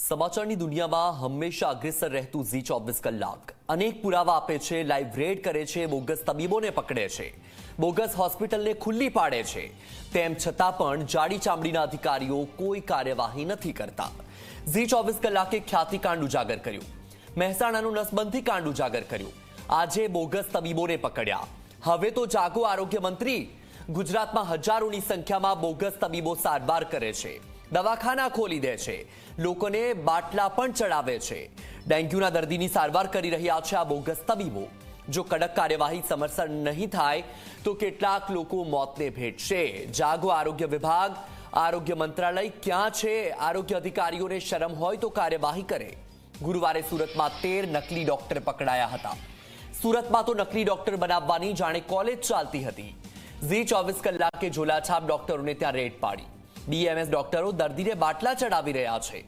સમાચારની દુનિયામાં હંમેશા અગ્રેસર રહેતું ઝી 24 કલાક અનેક પુરાવા આપે છે, લાઈવ રેડ કરે છે, બોગસ તબીબોને પકડે છે, બોગસ હોસ્પિટલને ખુલ્લી પાડે છે। તેમ છતાં પણ જાડી ચામડીના અધિકારીઓ કોઈ કાર્યવાહી નથી કરતા। ઝી 24 કલાકે ખ્યાતિકાંડ ઉજાગર કર્યું, મહેસાણાનું નસબંધી કાંડ ઉજાગર કર્યું, આજે બોગસ તબીબોને પકડ્યા। હવે તો જાગો આરોગ્ય મંત્રી। ગુજરાતમાં હજારોની સંખ્યામાં બોગસ તબીબો સારવાર કરે છે, દવાખાના ખોલી દે છે, લોકોને બાટલા પણ ચડાવે છે। ડેન્ગ્યુના દર્દીની સારવાર કરી રહ્યા છે આ બોગસ તબીબો। જો કડક કાર્યવાહી સમયસર નહીં થાય તો કેટલાક લોકો મોતને ભેટશે। જાગો આરોગ્ય વિભાગ, આરોગ્ય મંત્રાલય ક્યાં છે? આરોગ્ય અધિકારીઓને શરમ હોય તો કાર્યવાહી કરે। ગુરુવારે સુરતમાં 13 નકલી ડોક્ટર પકડાયા હતા। સુરતમાં તો નકલી ડોક્ટર બનાવવાની જાણે કોલેજ ચાલતી હતી। ઝી 24 કલાકે ઝોલાછાપ ડોક્ટરોને ત્યાં રેડ પાડી। બીએમએસ ડોક્ટરો દર્દીને બાટલા ચડાવી રહ્યા છે।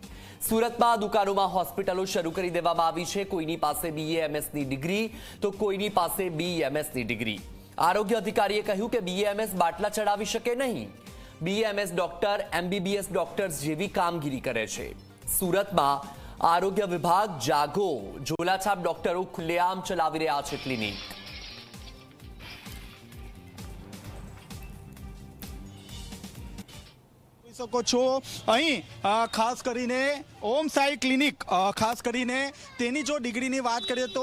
સુરતમાં દુકાનોમાં હોસ્પિટલો શરૂ કરી દેવામાં આવી છે। કોઈની પાસે બીએમએસની ડિગ્રી તો કોઈની પાસે બીએમએસની ડિગ્રી। આરોગ્ય અધિકારીએ કહ્યું કે બીએમએસ બાટલા ચડાવી શકે નહીં। બીએમએસ ડોક્ટર એમબીબીએસ ડોક્ટર્સ જેવી કામગીરી કરે છે। સુરતમાં આરોગ્ય વિભાગ જાગો, ઝોલાછાપ ડોક્ટરો ખુલ્લેઆમ ચલાવી રહ્યા છે ક્લિનિક। શકો છો અહીં ખાસ કરીને ઓમ સાઈ ક્લિનિક, ખાસ કરીને તેની જો ડિગ્રીની વાત કરીએ તો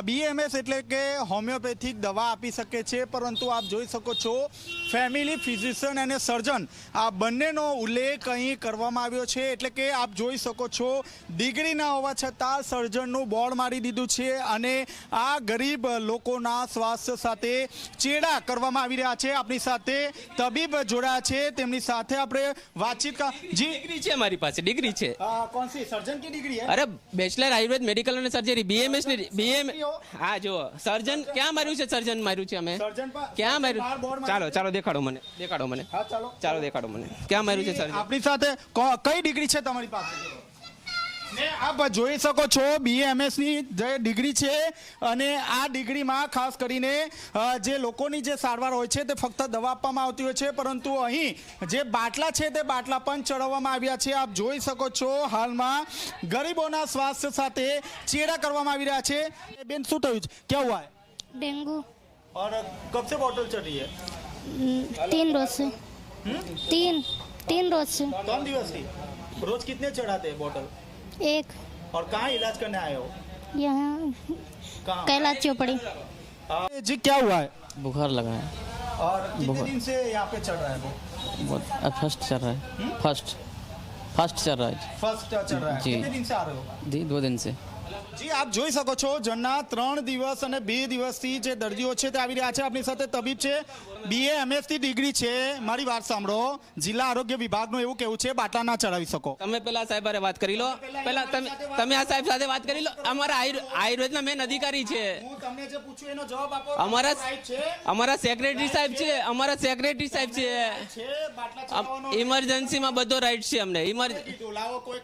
બીએમએસ એટલે કે હોમિયોપેથિક દવા આપી શકે છે, પરંતુ આપ જોઈ શકો છો ફેમિલી ફિઝિશિયન અને સર્જન આ બંનેનો ઉલ્લેખ અહીં કરવામાં આવ્યો છે। એટલે કે આપ જોઈ શકો છો ડિગ્રી ના હોવા છતાં સર્જનનું બોર્ડ મારી દીધું છે અને આ ગરીબ લોકોના સ્વાસ્થ્ય સાથે ચેડા કરવામાં આવી રહ્યા છે। આપણી સાથે તબીબ જોડાયા છે, તેમની સાથે આપણે વાતચીત जी डिग्री है हमारी पास, डिग्री है। कौन सी सर्जन की डिग्री है? अरे बैचलर आयुर्वेद मेडिकल और सर्जरी बीएमएस ने बीएम हाँ जो सर्जन क्या मार्यु છે सर्जन मार्यु છે हमें क्या मार्यु ચાલો ચાલો દેખાડો મને હા ચાલો દેખાડો મને क्या मार्यु છે सर्जन। આપણી સાથે કઈ ડિગ્રી છે તમારી પાસે? ને આપ જોઈ શકો છો બીએમએસ ની જે ડિગ્રી છે અને આ ડિગ્રીમાં ખાસ કરીને જે લોકોની જે સારવાર હોય છે તે ફક્ત દવા આપવામાં આવતી હોય છે, પરંતુ અહીં જે બાટલા છે તે બાટલા પણ ચડાવવામાં આવ્યા છે। આપ જોઈ શકો છો હાલમાં ગરીબોના સ્વાસ્થ્ય સાથે ચેડા કરવામાં આવી રહ્યા છે। બેન શું થયું છે? ક્યાં હુઆ है? डेंगू। और कब से बॉटल चल रही है? 3 रोज से। तीन रोज से। 3 दिवस की। रोज कितने चढ़ाते हैं बॉटल? 1। और कहाँ इलाज करने आए हो? यहाँ कहाँ? कैलाश चौपड़ी। जी क्या हुआ है? बुखार लगा है। और कितने दिन से यहाँ पे चढ़ रहा है वो? बहुत फर्स्ट चल रहा है। फर्स्ट चल रहा है। फर्स्ट चढ़ रहा है। जी। कितने दिन से आ रहे हो? 2 दिन से। જી આપ જોઈ શકો છો જનના 3 દિવસ અને 2 દિવસથી જે દર્દીઓ છે તે આવી રહ્યા છે। આપણી સાથે તબીબ છે, બીએમએસ ની ડિગ્રી છે। મારી વાત સાંભળો, જિલ્લા આરોગ્ય વિભાગનું એવું કહેવું છે બાટલા ના ચડાવી શકો। તમે પેલા સાહેબ હારે વાત કરી લો, પેલા તમે આ સાહેબ સાથે વાત કરી લો। અમારા આયુર્વેદના મેન અધિકારી છે, હું તમને જે પૂછું એનો જવાબ આપો। અમારા સેક્રેટરી સાહેબ છે, બાટલા ચડાવવાનો ઇમરજન્સીમાં બધો રાઈટ છે અમને। લાવો કોઈ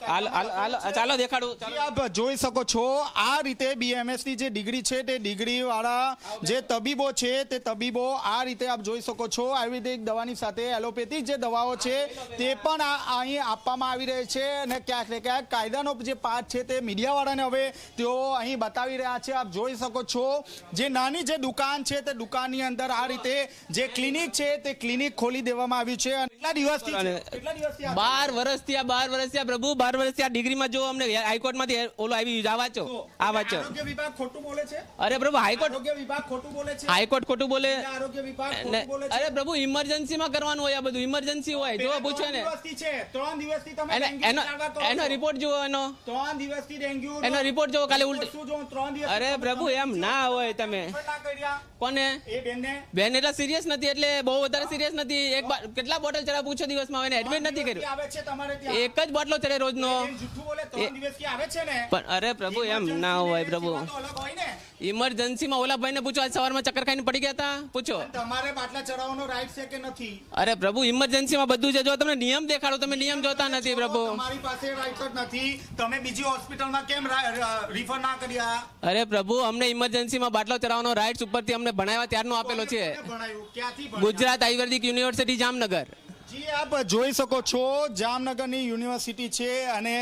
ચાલો દેખાડું। આપ જોઈ શકો છો આ રીતે બીએમએસ ની જે ડિગ્રી છે તે ડિગ્રી વાળા જે તબીબો છે તે તબીબો આ રીતે આપ જોઈ શકો છો આયુર્વેદિક દવાની સાથે એલોપેથિક જે દવાઓ છે તે પણ અહીં આપવામાં આવી રહી છે અને ક્યાંક ને ક્યાંક કાયદાનો જે પાઠ છે તે મીડિયાવાળાને હવે તેઓ અહીં બતાવી રહ્યા છે। આપ જોઈ શકો છો જે નાની જે દુકાન છે તે દુકાનની અંદર આ રીતે જે ક્લિનિક છે તે ક્લિનિક ખોલી દેવામાં આવ્યું છે। કેટલા દિવસથી 12 વર્ષથી પ્રભુ 12 વર્ષથી આ ડિગ્રીમાં જો અમને હાઈકોર્ટમાંથી ઓલો આવી વાંચો આ વાંચો। આરોગ્ય વિભાગ ખોટું બોલે છે? અરે પ્રભુ આરોગ્ય વિભાગ ખોટું બોલે છે? હાઈકોર્ટ ખોટું બોલે? આરોગ્ય વિભાગ ખોટું બોલે છે? અરે પ્રભુ ઇમરજન્સીમાં કરવાનું હોય, આ બધું ઇમરજન્સી હોય। જો પૂછો ને 3 દિવસથી તમે એનો રિપોર્ટ જુઓ, 3 દિવસથી ડેન્ગ્યુ એનો રિપોર્ટ જુઓ કાલે ઉલટી। શું જો 3 દિવસ? અરે પ્રભુ એમ ના હોય। તમે કોને? એ બેનને? બેન એટલા સિરિયસ નથી, એટલે બહુ વધારે સિરિયસ નથી। કેટલા બોટલ ચડાવ પૂછો દિવસમાં? એને એડમિટ નથી કર્યું। આવે છે તમારે ત્યાં? એક જ બોટલો ચડે રોજનો। જૂઠું બોલે 3 દિવસથી આવે છે ને? પણ અરે પ્રભુ એમ ના હોય પ્રભુ। ઇમરજન્સીમાં ઓલા ભાઈને પૂછો, આજ સવારમાં ચક્કર ખાઈને પડી ગયા હતા, પૂછો। તમારે બાટલા ચડાવવાનો રાઈટ છે કે નથી? અરે પ્રભુ ઇમરજન્સીમાં બધું છે। જો તમને નિયમ દેખાડો, તમે નિયમ જોતા નથી પ્રભુ। તમારી પાસે રાઈટ જ નથી, તમે બીજી હોસ્પિટલમાં કેમ રિફર ના કર્યા? અરે પ્રભુ અમને ઇમરજન્સીમાં બાટલો ચડાવવાનો રાઈટ્સ ઉપરથી અમને ભણાવ્યા ત્યારનો આપેલો છે। ભણાયું ક્યાંથી? ગુજરાત આયુર્વેદિક યુનિવર્સિટી જામનગર। જી આપ જોઈ શકો છો જામનગરની યુનિવર્સિટી છે અને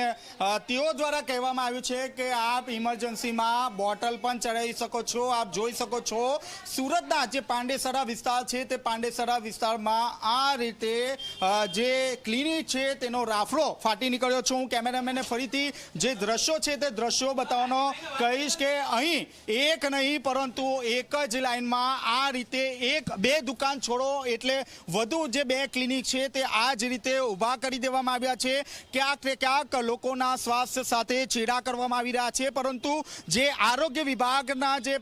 તેઓ દ્વારા કહેવામાં આવ્યું છે કે આપ ઇમરજન્સીમાં બોટલ પણ ચડાવી શકો છો. આપ જોઈ શકો છો સુરતના જે પાંડેસરા વિસ્તાર છે તે પાંડેસરા વિસ્તારમાં આ રીતે જે ક્લિનિક છે તેનો રાફડો ફાટી નીકળ્યો છું. હું કેમેરામેનને ફરીથી જે દ્રશ્યો છે તે દ્રશ્યો બતાવવાનો કહીશ કે અહીં એક નહીં પરંતુ એક જ લાઇનમાં આ રીતે બે દુકાન છોડો એટલે વધુ જે બે ક્લિનિક છે તે આ જ રીતે ઊભા કરી દેવામાં આવ્યા છે. ક્યાંક ને ક્યાંક લોકોના સ્વાસ્થ્ય સાથે ચેડા કરવામાં આવી રહ્યા છે, પરંતુ જે આરોગ્ય વિભાગના જે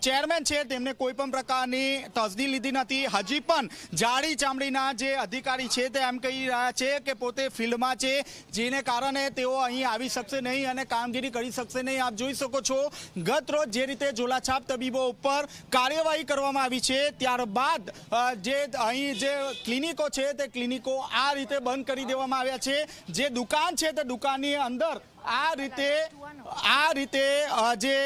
ચેરમેન છે તેમને કોઈ પણ પ્રકારની તસદી લીધી નથી. હજી પણ જાડી ચામડીના જે અધિકારી છે તે એમ કહી રહ્યા છે કે પોતે ફિલ્ડમાં છે, જેને કારણે તેઓ અહીં આવી શકશે નહીં અને કામગીરી કરી શકશે નહીં. આપ જોઈ શકો છો ગત રોજ જે રીતે ઝોલાછાપ તબીબો ઉપર કાર્યવાહી કરવામાં આવી છે, ત્યારબાદ જે અહીં જે ક્લિનિકો છે તે ક્લિનિકો આ રીતે બંધ કરી દેવામાં આવ્યા છે. જે દુકાન છે તે દુકાનની અંદર આ રીતે જે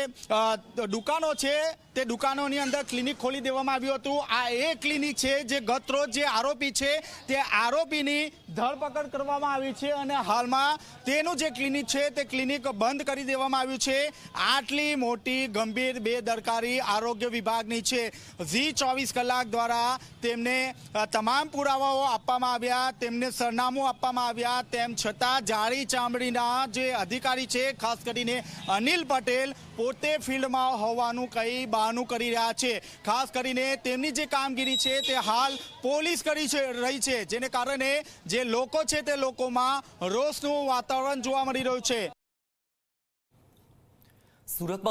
દુકાનો છે તે દુકાનોની અંદર ક્લિનિક ખોલી દેવામાં આવ્યું હતું. આ એ ક્લિનિક છે જે ગત રોજ જે આરોપી છે તે આરોપીની ધરપકડ કરવામાં આવી છે અને હાલમાં તેનું જે ક્લિનિક છે તે ક્લિનિક બંધ કરી દેવામાં આવ્યું છે. આટલી મોટી ગંભીર બેદરકારી આરોગ્ય વિભાગની છે. ઝી 24 કલાક દ્વારા તેમને તમામ પુરાવાઓ આપવામાં આવ્યા, તેમને સરનામું આપવામાં આવ્યા, તેમ છતાં જાડી ચામડીના જે અધિકારી છે, ખાસ કરીને અનિલ પટેલ, પોતે ફિલ્ડમાં હોવાનું કહી બહાનું કરી રહ્યા છે. ખાસ કરીને તેમની જે કામગીરી છે તે હાલ પોલીસ કરી રહી છે, જેને કારણે જે લોકો છે તે લોકોમાં રોષનું વાતાવરણ જોવા મળી રહ્યું છે. સુરતમાં